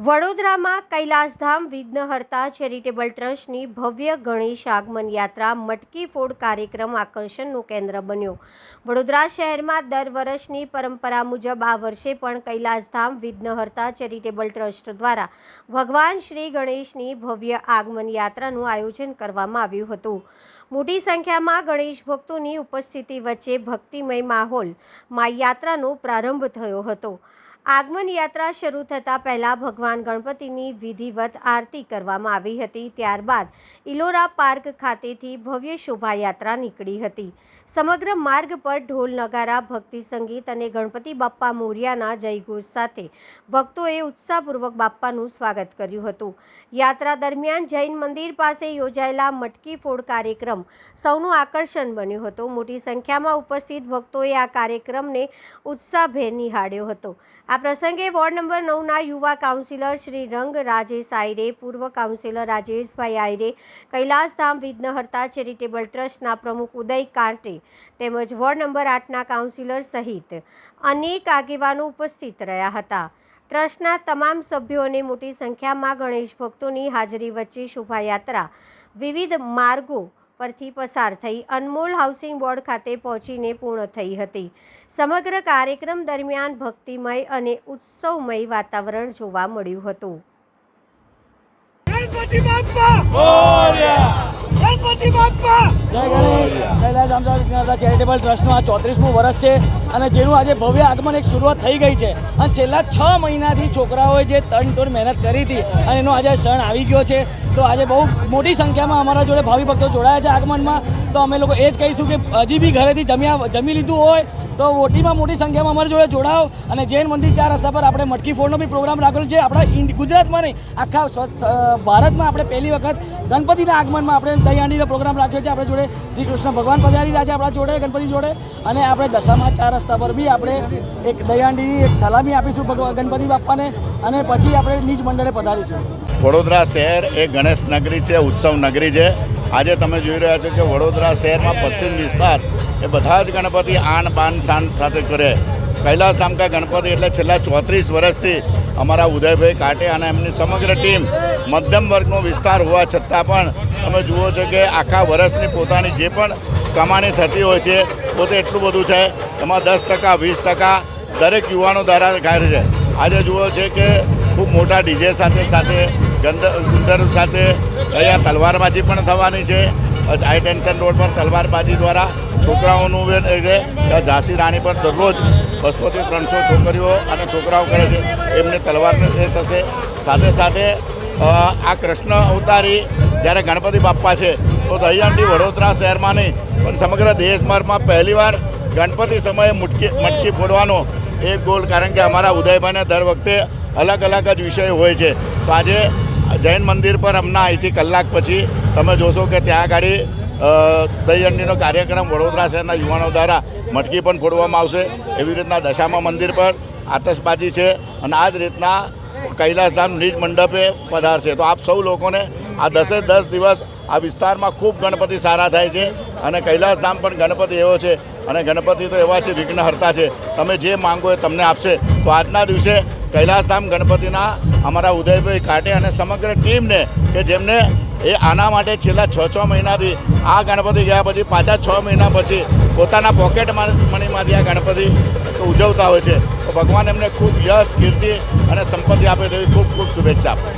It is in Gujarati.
વડોદરામાં કૈલાસધામ વિઘ્નહર્તા ચેરિટેબલ ટ્રસ્ટની ભવ્ય ગણેશ આગમન યાત્રા મટકી ફોડ કાર્યક્રમ આકર્ષણનું કેન્દ્ર બન્યો। વડોદરા શહેરમાં દર વર્ષની પરંપરા મુજબ આ વર્ષે પણ કૈલાસધામ વિઘ્નહર્તા ચેરિટેબલ ટ્રસ્ટ દ્વારા ભગવાન શ્રી ગણેશની ભવ્ય આગમન યાત્રાનું આયોજન કરવામાં આવ્યું હતું। મોટી સંખ્યામાં ગણેશ ભક્તોની ઉપસ્થિતિ વચ્ચે ભક્તિમય માહોલમાં યાત્રાનો પ્રારંભ થયો હતો। આગમન યાત્રા શરૂ થતાં પહેલાં ભગવાન ગણપતિની વિધિવત આરતી કરવામાં આવી હતી। ત્યારબાદ ઇલોરા પાર્ક ખાતેથી ભવ્ય શોભાયાત્રા નીકળી હતી। સમગ્ર માર્ગ પર ઢોલ નગારા, ભક્તિ સંગીત અને ગણપતિ બાપ્પા મોર્યાના જયઘોષ સાથે ભક્તોએ ઉત્સાહપૂર્વક બાપ્પાનું સ્વાગત કર્યું હતું। યાત્રા દરમિયાન જૈન મંદિર પાસે યોજાયેલા મટકી ફોડ કાર્યક્રમ સૌનું આકર્ષણ બન્યો હતો। મોટી સંખ્યામાં ઉપસ્થિત ભક્તોએ આ કાર્યક્રમને ઉત્સાહભેર નિહાળ્યો હતો। આ પ્રસંગે વોર્ડ નંબર 9ના યુવા કાઉન્સિલર શ્રી રંગ રાજેશ આયરે, પૂર્વ કાઉન્સિલર રાજેશભાઈ આયરે, કૈલાસધામ વિઘ્નહર્તા ચેરિટેબલ ટ્રસ્ટના પ્રમુખ ઉદય કાંટે તેમજ વોર્ડ નંબર 8ના કાઉન્સિલર સહિત અનેક આગેવાનો ઉપસ્થિત રહ્યા હતા। ટ્રસ્ટના તમામ સભ્યોને મોટી સંખ્યામાં ગણેશ ભક્તોની હાજરી વચ્ચે શોભાયાત્રા વિવિધ માર્ગો પરથી પસાર થઈ અનમોલ હાઉસિંગ બોર્ડ ખાતે પહોંચીને પૂર્ણ થઈ હતી। સમગ્ર કાર્યક્રમ દરમિયાન ભક્તિમય અને ઉત્સવમય વાતાવરણ જોવા મળ્યું હતું। ગણપતિ બાપ્પા મોરયા! ગણપતિ બાપ્પા જય ગણેશ! કૈલાસધામ વિઘ્નહર્તા ચેરિટેબલ ટ્રસ્ટનું આ 34મું વર્ષ છે અને જેનું આજે ભવ્ય આગમન એક શરૂઆત થઈ ગઈ છે અને છેલ્લા 6 મહિનાથી છોકરાઓએ જે તનતોડ મહેનત કરી હતી અને એનો આજે ક્ષણ આવી ગયો છે। તો આજે બહુ મોટી સંખ્યામાં અમારા જોડે ભાવિ ભક્તો જોડાયા છે આગમનમાં। તો અમે લોકો એ જ કહીશું કે હજી બી ઘરેથી જમી લીધું હોય તો ઓટીમાં મોટી સંખ્યામાં અમારી જોડે જોડાઓ। અને જૈન મંદિર 4 રસ્તા પર આપણે મટકી ફોડનો બી પ્રોગ્રામ રાખેલો છે। આપણા ગુજરાતમાં નહીં, આખા ભારતમાં આપણે પહેલી વખત ગણપતિના આગમનમાં આપણે દહીહાંડીનો પ્રોગ્રામ રાખ્યો છે। આપણે જોડે શ્રી કૃષ્ણ ભગવાન પધારી રહ્યા છે આપણા જોડે ગણપતિ જોડે, અને આપણે દશામાં 4 રસ્તા પર બી આપણે એક દહીહાંડીની એક સલામી આપીશું ગણપતિ બાપ્પાને, અને પછી આપણે નીચ મંડળે પધારીશું। વડોદરા શહેર એ ગણેશ નગરી છે, ઉત્સવ નગરી છે। આજે તમે જોઈ રહ્યા છો કે વડોદરા શહેરમાં પશ્ચિમ વિસ્તાર એ બધા જ ગણપતિ આન બાન શાન સાથે કરે। કૈલાસધામ કા ગણપતિ એટલે છેલ્લા 34 વર્ષથી અમારા ઉદયભાઈ કાંટે અને એમની સમગ્ર ટીમ મધ્યમ વર્ગનો વિસ્તાર હોવા છતાં પણ તમે જુઓ છો કે આખા વર્ષની પોતાની જે પણ કમાણી થતી હોય છે પોતે એટલું બધું છે, એમાં 10%, 20% દરેક યુવાનો દ્વારા ખાય છે। આજે જુઓ છે કે ખૂબ મોટા ડીજે સાથે ગુંદર સાથે અહીંયા તલવારબાજી પણ થવાની છે। હાઈ ટેન્શન રોડ પર તલવારબાજી દ્વારા છોકરાઓનું છે, ઝાંસી રાણી પર દરરોજ 200થી 300 છોકરીઓ અને છોકરાઓ કરે છે, એમને તલવારને એ થશે। સાથે સાથે આ કૃષ્ણ અવતારી જ્યારે ગણપતિ બાપ્પા છે તો દહીહાંડી વડોદરા શહેરમાં નહીં પણ સમગ્ર દેશભરમાં પહેલીવાર ગણપતિ સમયે મટકી ફોડવાનો એક ગોલ, કારણ કે અમારા ઉદયભાઈને દર વખતે અલગ અલગ જ વિષય હોય છે। તો આજે જૈન મંદિર પર હમણાં અહીંથી કલાક પછી તમે જોશો કે ત્યાં આગળ દહીહાંડીનો કાર્યક્રમ વડોદરા શહેરના યુવાનો દ્વારા મટકી પણ ફોડવામાં આવશે। એવી રીતના દશામા મંદિર પર આતશબાજી છે અને આ જ રીતના કૈલાસધામ નીચ મંડપે પધારશે। તો આપ સૌ લોકોને આ 10 દિવસ આ વિસ્તારમાં ખૂબ ગણપતિ સારા થાય છે અને કૈલાસધામ પણ ગણપતિ એવો છે અને ગણપતિ તો એવા છે વિઘ્નહર્તા છે, તમે જે માંગો એ તમને આપશે। તો આજના દિવસે કૈલાસધામ ગણપતિના અમારા ઉદયભાઈ કાંટે અને સમગ્ર ટીમને કે જેમને એ આના માટે છેલ્લા 6 મહિનાથી આ ગણપતિ ગયા પછી પાછા 6 મહિના પછી પોતાના પોકેટ મનીમાંથી આ ગણપતિ ઉજવતા હોય છે। તો ભગવાન એમને ખૂબ યશ, કીર્તિ અને સંપત્તિ આપે તેવી ખૂબ શુભેચ્છા આપે।